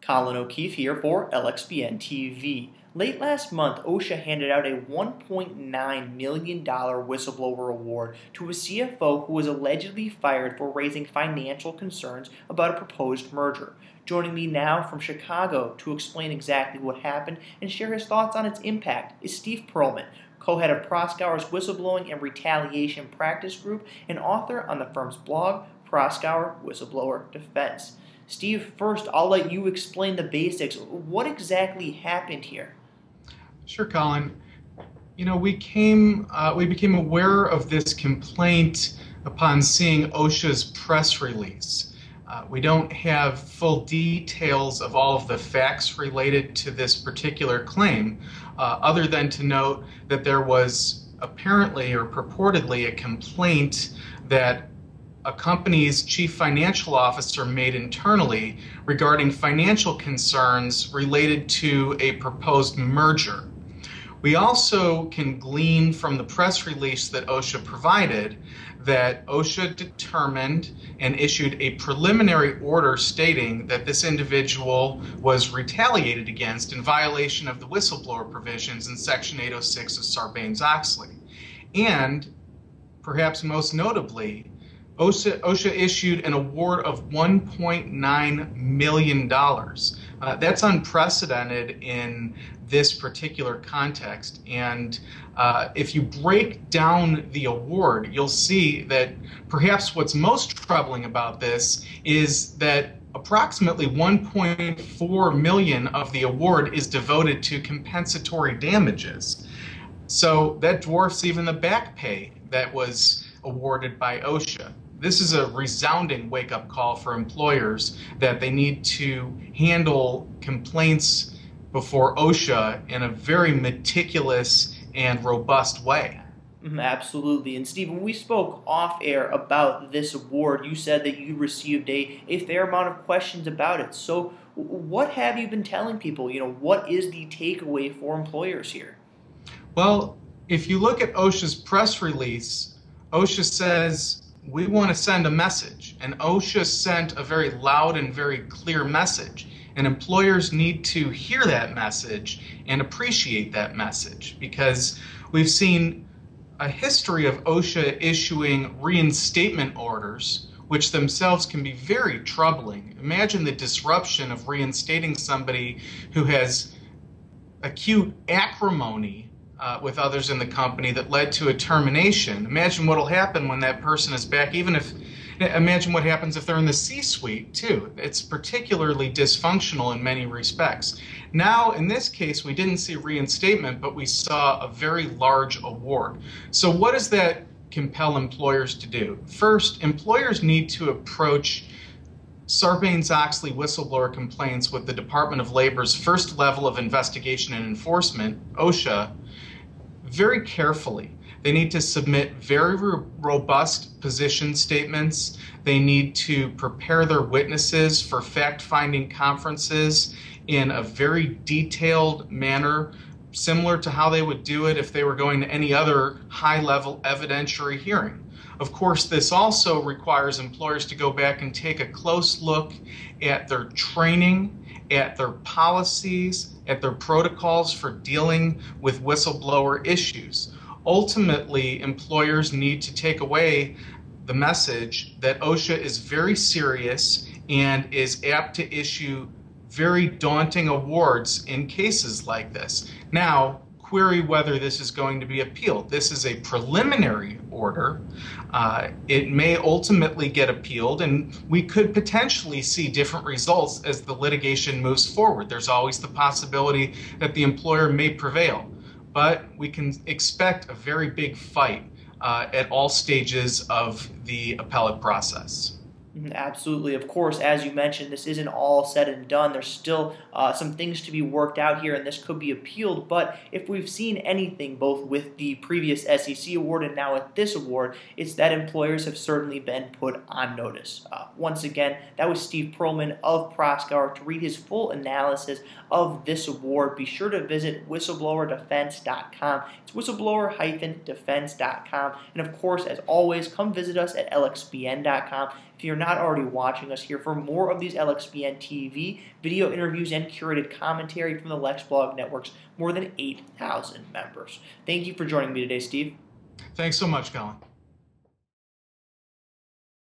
Colin O'Keefe here for LXBN TV. Late last month, OSHA handed out a $1.9 million whistleblower award to a CFO who was allegedly fired for raising financial concerns about a proposed merger. Joining me now from Chicago to explain exactly what happened and share his thoughts on its impact is Steve Pearlman, co-head of Proskauer's Whistleblowing and Retaliation practice group and author on the firm's blog, Proskauer Whistleblower Defense. Steve, first, I'll let you explain the basics. What exactly happened here? Sure, Colin. You know, we became aware of this complaint upon seeing OSHA's press release. We don't have full details of all of the facts related to this particular claim, other than to note that there was apparently or purportedly a complaint that a company's chief financial officer made internally regarding financial concerns related to a proposed merger. We also can glean from the press release that OSHA provided that OSHA determined and issued a preliminary order stating that this individual was retaliated against in violation of the whistleblower provisions in Section 806 of Sarbanes-Oxley. And perhaps most notably, OSHA issued an award of $1.9 million. That's unprecedented in this particular context. And if you break down the award, you'll see that perhaps what's most troubling about this is that approximately $1.4 million of the award is devoted to compensatory damages. So that dwarfs even the back pay that was awarded by OSHA. This is a resounding wake-up call for employers that they need to handle complaints before OSHA in a very meticulous and robust way. Absolutely. And Steve, when we spoke off-air about this award, you said that you received a fair amount of questions about it. So what have you been telling people? What is the takeaway for employers here? Well, if you look at OSHA's press release, OSHA says, we want to send a message, and OSHA sent a very loud and very clear message, and employers need to hear that message and appreciate that message, because we've seen a history of OSHA issuing reinstatement orders, which themselves can be very troubling. Imagine the disruption of reinstating somebody who has acute acrimony with others in the company that led to a termination. Imagine what will happen when that person is back, imagine what happens if they're in the C-suite too. It's particularly dysfunctional in many respects. Now, in this case, we didn't see reinstatement, but we saw a very large award. So what does that compel employers to do? First, employers need to approach Sarbanes-Oxley whistleblower complaints with the Department of Labor's first level of investigation and enforcement, OSHA, very carefully. They need to submit very robust position statements. They need to prepare their witnesses for fact-finding conferences in a very detailed manner, similar to how they would do it if they were going to any other high-level evidentiary hearing. Of course, this also requires employers to go back and take a close look at their training, at their policies, at their protocols for dealing with whistleblower issues. Ultimately, employers need to take away the message that OSHA is very serious and is apt to issue very daunting awards in cases like this. Now, query whether this is going to be appealed. This is a preliminary order. It may ultimately get appealed, and we could potentially see different results as the litigation moves forward. There's always the possibility that the employer may prevail, but we can expect a very big fight at all stages of the appellate process. Absolutely. Of course, as you mentioned, this isn't all said and done. There's still some things to be worked out here, and this could be appealed. But if we've seen anything, both with the previous SEC award and now with this award, it's that employers have certainly been put on notice. Once again, that was Steve Pearlman of Proskauer. To read his full analysis of this award, be sure to visit whistleblowerdefense.com. It's whistleblower-defense.com. And of course, as always, come visit us at lxbn.com. If if you're not already watching us here for more of these LXBN TV video interviews and curated commentary from the Lex Blog Network's more than 8,000 members. Thank you for joining me today, Steve. Thanks so much, Colin.